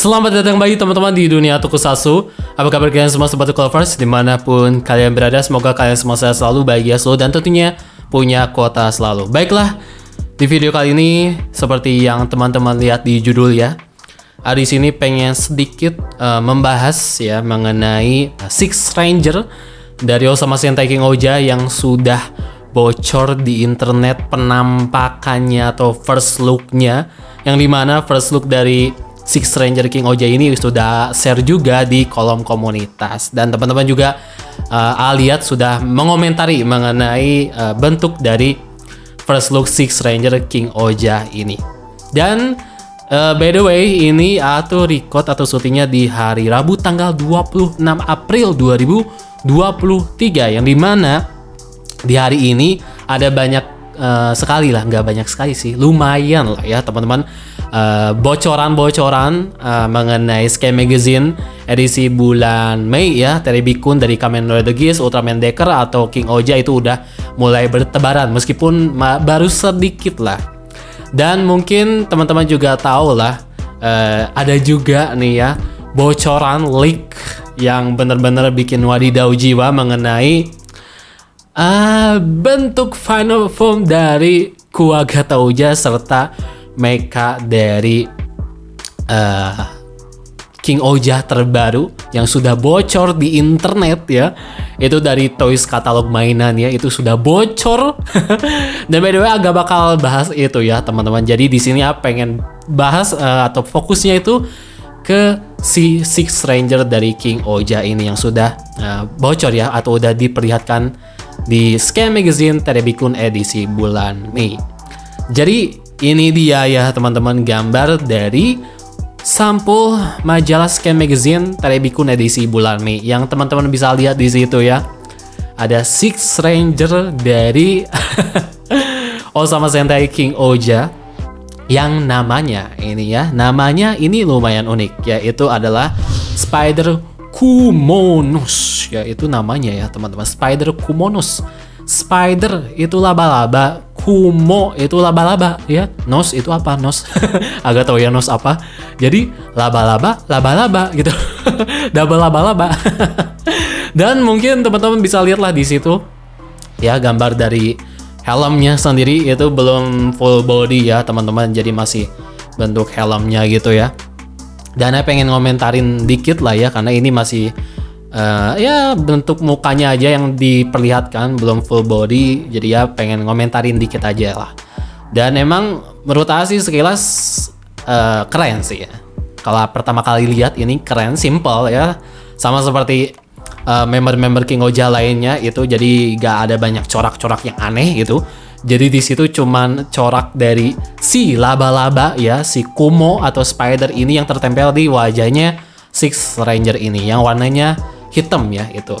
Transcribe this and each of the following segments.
Selamat datang bagi teman-teman di dunia Tokusatsu. Apa kabar kalian semua sobat Tokulovers dimanapun kalian berada? Semoga kalian semua sehat selalu, bahagia selalu, dan tentunya punya kuota selalu. Baiklah, di video kali ini seperti yang teman-teman lihat di judul ya, di sini pengen sedikit membahas ya mengenai Six Ranger dari Osama Sentai King Oja yang sudah bocor di internet penampakannya atau first look-nya, yang dimana first look dari Six Ranger King Oja ini sudah share juga di kolom komunitas, dan teman-teman juga lihat sudah mengomentari mengenai bentuk dari first look Six Ranger King Oja ini. Dan by the way, ini atau record atau syutingnya di hari Rabu tanggal 26 April 2023, yang dimana di hari ini ada banyak sekali lah, nggak banyak sekali sih, lumayan lah ya teman-teman, bocoran-bocoran mengenai Sky Magazine edisi bulan Mei ya. Teribikun dari Kamen Rider Geats, Ultraman Decker atau King Oja itu udah mulai bertebaran, meskipun baru sedikit lah. Dan mungkin teman-teman juga tahu lah, ada juga nih ya bocoran leak yang benar-benar bikin wadidaw jiwa mengenai bentuk final form dari Kuwagata Ouja serta mecha dari King Oja terbaru yang sudah bocor di internet ya. Itu dari Toys katalog mainan ya, itu sudah bocor. Dan by the way agak bakal bahas itu ya teman-teman. Jadi di sini pengen bahas atau fokusnya itu ke si Six Ranger dari King Oja ini yang sudah bocor ya, atau udah diperlihatkan di Sky Magazine Teribikun edisi bulan Mei. Jadi ini dia ya teman-teman, gambar dari sampul majalah Sky Magazine Teribikun edisi bulan Mei yang teman-teman bisa lihat di situ ya. Ada Six Ranger dari Osama Sentai King Oja yang namanya ini lumayan unik, yaitu adalah Spider Kumonus ya, itu namanya ya teman-teman, Spider Kumonus. Spider itu laba-laba, Kumo itu laba-laba ya, nos itu apa, nos agak tahu ya nos apa, jadi laba-laba gitu. Double laba-laba. Dan mungkin teman-teman bisa lihat lah di situ ya, gambar dari helmnya sendiri itu belum full body ya teman-teman, jadi masih bentuk helmnya gitu ya. Dan saya pengen ngomentarin dikit lah ya, karena ini masih ya bentuk mukanya aja yang diperlihatkan, belum full body, jadi ya pengen ngomentarin dikit aja lah. Dan emang menurut saya sih sekilas keren sih ya. Kalau pertama kali lihat ini keren, simple ya, sama seperti member-member King Oja lainnya itu, jadi gak ada banyak corak-corak yang aneh gitu. Jadi di situ cuman corak dari si laba-laba ya, si Kumo atau Spider ini yang tertempel di wajahnya Six Ranger ini, yang warnanya hitam ya, itu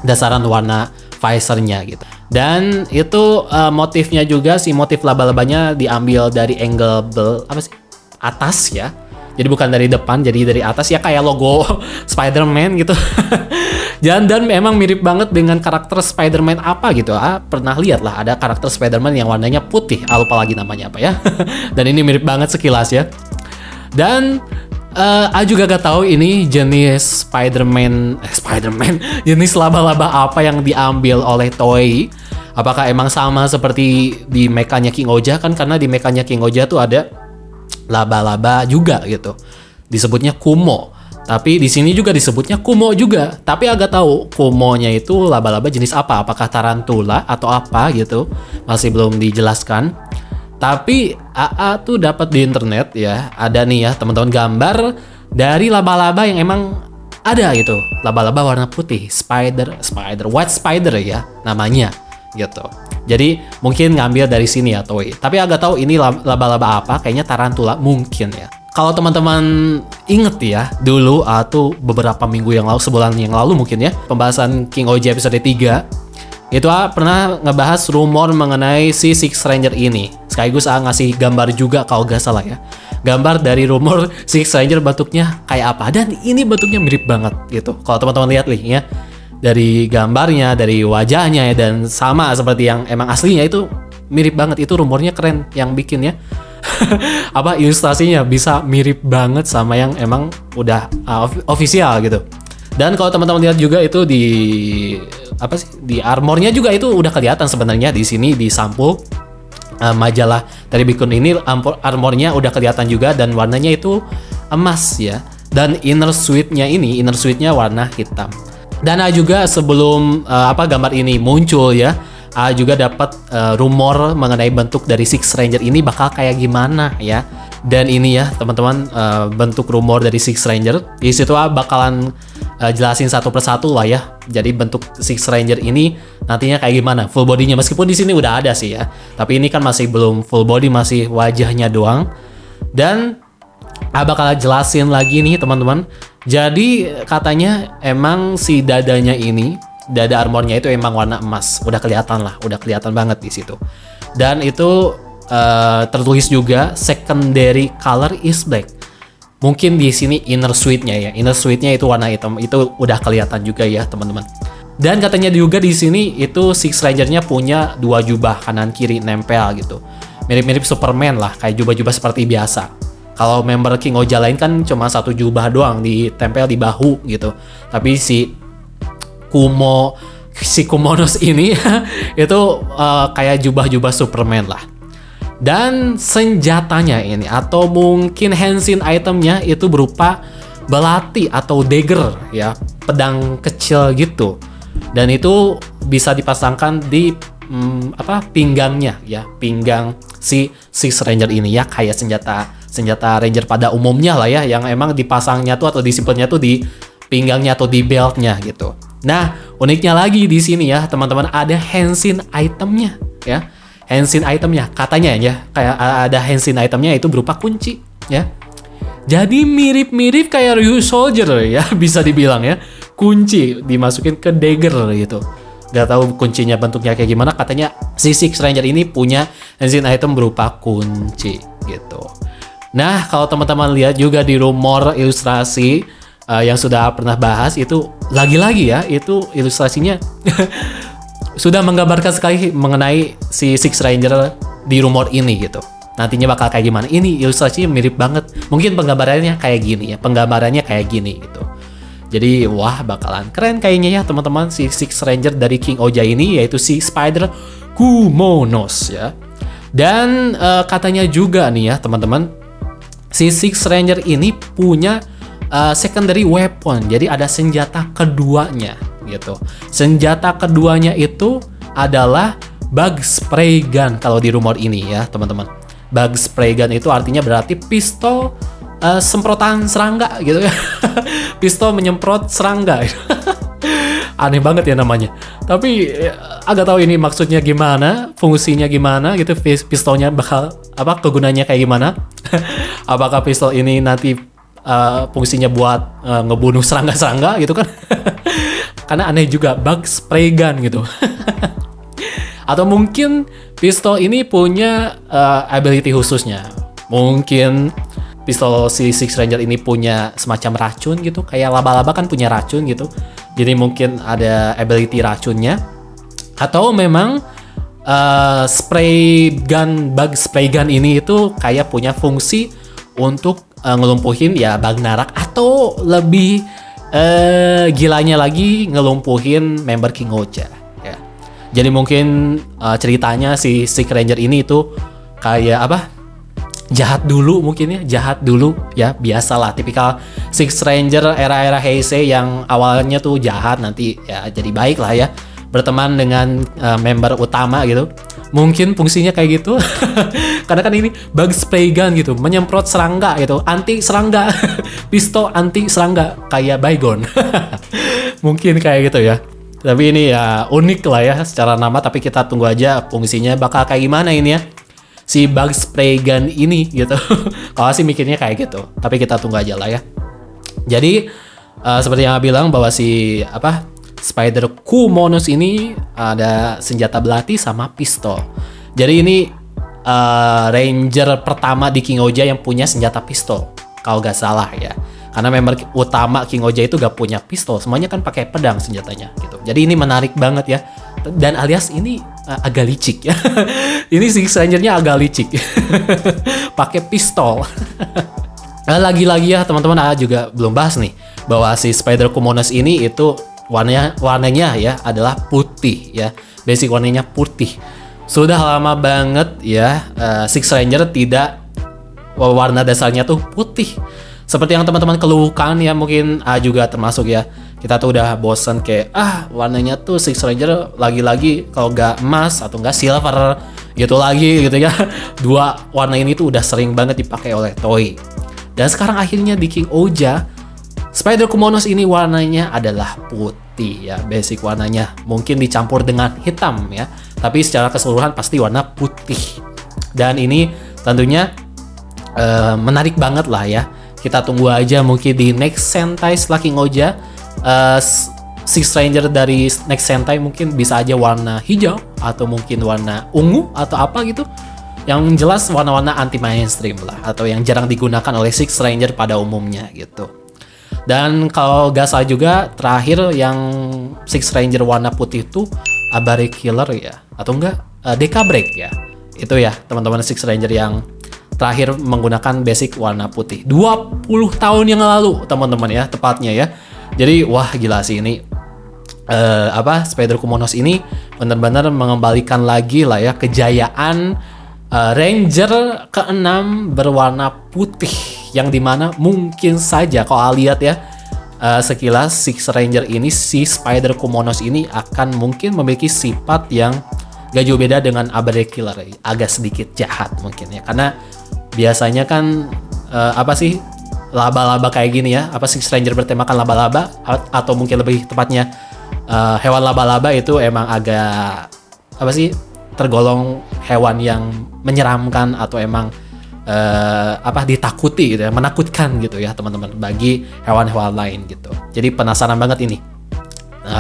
dasaran warna visornya gitu. Dan itu motifnya juga, si motif laba-labanya diambil dari angle atas ya. Jadi bukan dari depan, jadi dari atas ya, kayak logo Spider-Man gitu. Dan memang mirip banget dengan karakter Spider-Man apa gitu. Pernah lihat lah ada karakter Spider-Man yang warnanya putih, lupa lagi namanya apa ya. Dan ini mirip banget sekilas ya. Dan juga gak tahu ini jenis Spider-Man, jenis laba-laba apa yang diambil oleh Toei. Apakah emang sama seperti di mekanya King Oja kan, karena di mekanya King Oja tuh ada laba-laba juga gitu, disebutnya Kumo. Tapi di sini juga disebutnya Kumo juga, tapi agak tahu Kumonya itu laba-laba jenis apa, apakah tarantula atau apa gitu, masih belum dijelaskan. Tapi AA tuh dapat di internet ya, ada nih ya teman-teman gambar dari laba-laba yang emang ada gitu, laba-laba warna putih, white spider ya namanya gitu. Jadi mungkin ngambil dari sini ya Toei. Tapi agak tahu ini laba-laba apa, kayaknya tarantula mungkin ya. Kalau teman-teman inget ya, dulu atau beberapa minggu yang lalu, sebulan yang lalu mungkin ya, pembahasan King Oja episode 3 itu pernah ngebahas rumor mengenai si Six Ranger ini. Sekaligus ngasih gambar juga kalau gak salah ya, gambar dari rumor Six Ranger bentuknya kayak apa. Dan ini bentuknya mirip banget gitu. Kalau teman-teman lihat nih ya, dari gambarnya, dari wajahnya ya, dan sama seperti yang emang aslinya, itu mirip banget. Itu rumornya keren yang bikin ya. apa ilustrasinya bisa mirip banget sama yang emang udah official gitu. Dan kalau teman-teman lihat juga itu di apa sih, di armornya juga itu udah kelihatan sebenarnya di sini di sampul majalah dari Bikun ini, armornya udah kelihatan juga dan warnanya itu emas ya. Dan inner suite-nya warna hitam. Dan juga sebelum gambar ini muncul ya, juga dapat rumor mengenai bentuk dari Six Ranger ini bakal kayak gimana ya. Dan ini ya teman-teman, bentuk rumor dari Six Ranger di situ bakalan jelasin satu persatu lah ya. Jadi bentuk Six Ranger ini nantinya kayak gimana, full bodinya, meskipun di sini udah ada sih ya, tapi ini kan masih belum full body, masih wajahnya doang. Dan bakal jelasin lagi nih teman-teman. Jadi katanya emang si dadanya ini, dada armornya itu emang warna emas, udah kelihatan banget di situ. Dan itu tertulis juga secondary color is black. Mungkin di sini inner suite-nya itu warna hitam, itu udah kelihatan juga ya teman-teman. Dan katanya juga di sini itu Six Ranger-nya punya 2 jubah kanan kiri nempel gitu, mirip-mirip Superman lah, kayak jubah-jubah seperti biasa. Kalau member King Oja lain kan cuma 1 jubah doang ditempel di bahu gitu. Tapi si Kumonos ini itu kayak jubah-jubah Superman lah. Dan senjatanya ini atau mungkin henshin itemnya itu berupa belati atau dagger ya, pedang kecil gitu. Dan itu bisa dipasangkan di pinggangnya ya, pinggang si Six Ranger ini ya, kayak senjata Ranger pada umumnya lah ya, yang emang dipasangnya tuh atau disimpannya tuh di pinggangnya atau di beltnya gitu. Nah, uniknya lagi di sini ya teman-teman, ada henshin itemnya ya. Henshin itemnya katanya ya, kayak ada henshin itemnya itu berupa kunci ya. Jadi mirip-mirip kayak Ryu Soldier ya, bisa dibilang ya. Kunci dimasukin ke dagger gitu. Gak tahu kuncinya bentuknya kayak gimana, katanya si Six Ranger ini punya henshin item berupa kunci gitu. Nah, kalau teman-teman lihat juga di rumor ilustrasi yang sudah pernah bahas itu, lagi-lagi ya, itu ilustrasinya sudah menggambarkan sekali mengenai si Six Ranger di rumor ini gitu. Nantinya bakal kayak gimana? Ini ilustrasinya mirip banget. Mungkin penggambarannya kayak gini gitu. Jadi wah, bakalan keren kayaknya ya teman-teman, si Six Ranger dari King Oja ini, yaitu si Spider Kumonos ya. Dan katanya juga nih ya teman-teman, si Six Ranger ini punya secondary weapon. Jadi ada senjata keduanya gitu. Senjata keduanya itu adalah bug spray gun kalau di rumor ini ya teman-teman. Bug spray gun itu artinya berarti pistol semprotan serangga gitu ya. Pistol menyemprot serangga. Aneh banget ya namanya. Tapi agak tahu ini maksudnya gimana, fungsinya gimana gitu, pistolnya bakal kegunaannya kayak gimana. Apakah pistol ini nanti fungsinya buat ngebunuh serangga-serangga gitu kan? Karena aneh juga, bug spray gun gitu. Atau mungkin pistol ini punya ability khususnya. Mungkin pistol si Six Ranger ini punya semacam racun gitu, kayak laba-laba kan punya racun gitu. Jadi mungkin ada ability racunnya. Atau memang bug spray gun ini itu kayak punya fungsi untuk ngelumpuhin ya Bagnarak, atau lebih gilanya lagi ngelumpuhin member King Oja ya. Jadi mungkin ceritanya si Six Ranger ini itu kayak jahat dulu mungkin ya, biasalah tipikal Six Ranger era-era Heisei yang awalnya tuh jahat, nanti ya jadi baik lah ya, berteman dengan member utama gitu. Mungkin fungsinya kayak gitu. Karena kan ini bug spray gun gitu, menyemprot serangga gitu, anti serangga. Pistol anti serangga kayak Baygon. Mungkin kayak gitu ya. Tapi ini ya unik lah ya secara nama, tapi kita tunggu aja fungsinya bakal kayak gimana ini ya, si bug spray gun ini gitu. Kalau sih mikirnya kayak gitu, tapi kita tunggu aja lah ya. Jadi seperti yang bilang bahwa si Spider Kumonos ini ada senjata belati sama pistol. Jadi ini Ranger pertama di King Oja yang punya senjata pistol, kalau gak salah ya. Karena member utama King Oja itu gak punya pistol, semuanya kan pakai pedang senjatanya gitu. Jadi ini menarik banget ya Dan alias ini agak licik ya. Ini Six Ranger-nya agak licik. Pakai pistol. Lagi-lagi ya teman-teman, juga belum bahas nih bahwa si Spider Kumonos ini itu warnanya ya adalah putih ya. Basic warnanya putih. Sudah lama banget ya Six Ranger tidak warna dasarnya tuh putih. Seperti yang teman-teman keluhkan ya, mungkin juga termasuk ya. Kita tuh udah bosen kayak warnanya tuh Six Ranger lagi-lagi kalau nggak emas atau nggak silver gitu lagi gitu ya. Dua warna ini tuh udah sering banget dipakai oleh Toei. Dan sekarang akhirnya di King Oja, Spider Kumonos ini warnanya adalah putih ya. Basic warnanya mungkin dicampur dengan hitam ya, tapi secara keseluruhan pasti warna putih. Dan ini tentunya menarik banget lah ya. Kita tunggu aja mungkin di next Sentai setelah King Oja, Six Ranger dari next Sentai mungkin bisa aja warna hijau atau mungkin warna ungu atau apa gitu. Yang jelas warna-warna anti mainstream lah, atau yang jarang digunakan oleh Six Ranger pada umumnya gitu. Dan kalau gak salah juga terakhir yang Six Ranger warna putih itu Abare Killer ya, atau enggak Deka Break ya. Itu ya teman-teman Six Ranger yang terakhir menggunakan basic warna putih 20 tahun yang lalu teman-teman ya, tepatnya ya. Jadi wah gila sih ini Spider Kumonos ini benar-benar mengembalikan lagi lah ya kejayaan Ranger ke-6 berwarna putih, yang dimana mungkin saja kalau lihat ya sekilas Six Ranger ini, si Spider Kumonos ini akan mungkin memiliki sifat yang gak jauh beda dengan Abare Killer, agak sedikit jahat mungkin ya, karena biasanya kan laba-laba kayak gini ya, Six Ranger bertemakan laba-laba, atau mungkin lebih tepatnya hewan laba-laba itu emang agak tergolong hewan yang menyeramkan atau emang ditakuti gitu ya, menakutkan gitu ya teman-teman bagi hewan-hewan lain gitu. Jadi penasaran banget ini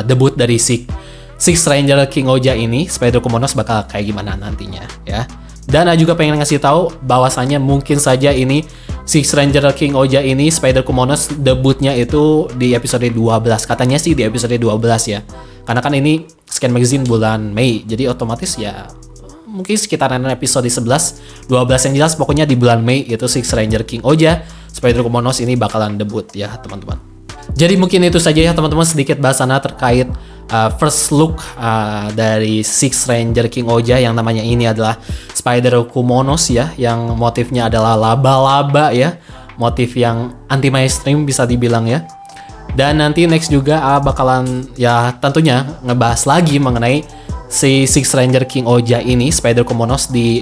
debut dari Six Ranger King Oja ini, Spider Kumonos bakal kayak gimana nantinya ya. Dan juga pengen ngasih tahu bahwasannya mungkin saja ini Six Ranger King Oja ini, Spider Kumonos debutnya itu di episode 12. Katanya sih di episode 12 ya. Karena kan ini Scan Magazine bulan Mei, jadi otomatis ya mungkin sekitaran episode 11, 12 yang jelas pokoknya di bulan Mei itu Six Ranger King Oja, Spider Kumonos ini bakalan debut ya teman-teman. Jadi mungkin itu saja ya teman-teman, sedikit bahasan terkait first look dari Six Ranger King Oja yang namanya ini adalah Spider Kumonos ya, yang motifnya adalah laba-laba ya, motif yang anti mainstream bisa dibilang ya. Dan nanti next juga bakalan ya tentunya ngebahas lagi mengenai si Six Ranger King Oja ini, Spider Kumonos di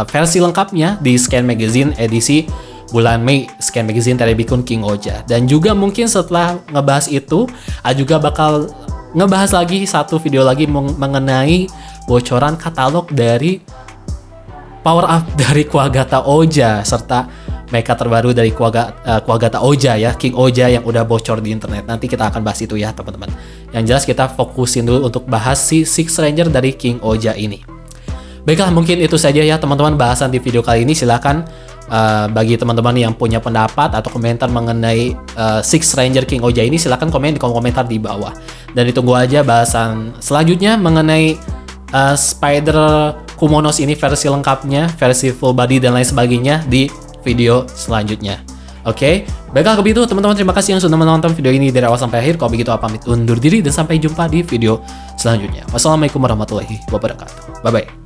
versi lengkapnya di Scan Magazine edisi bulan Mei, Scan Magazine terbitkan King Oja. Dan juga mungkin setelah ngebahas itu, juga bakal ngebahas lagi satu video lagi mengenai bocoran katalog dari power up dari Kuwagata Oja serta mecha terbaru dari Kuwagata Oja ya, King Oja yang udah bocor di internet. Nanti kita akan bahas itu ya teman-teman. Yang jelas kita fokusin dulu untuk bahas si Six Ranger dari King Oja ini. Baiklah, mungkin itu saja ya teman-teman bahasan di video kali ini. Silahkan bagi teman-teman yang punya pendapat atau komentar mengenai Six Ranger King Oja ini, silahkan komen di kolom komentar di bawah. Dan ditunggu aja bahasan selanjutnya mengenai Spider Kumonos ini versi lengkapnya, versi full body dan lain sebagainya di video selanjutnya. Oke, baiklah kalau begitu teman-teman, terima kasih yang sudah menonton video ini dari awal sampai akhir. Kalau begitu pamit undur diri dan sampai jumpa di video selanjutnya. Wassalamualaikum warahmatullahi wabarakatuh. Bye bye.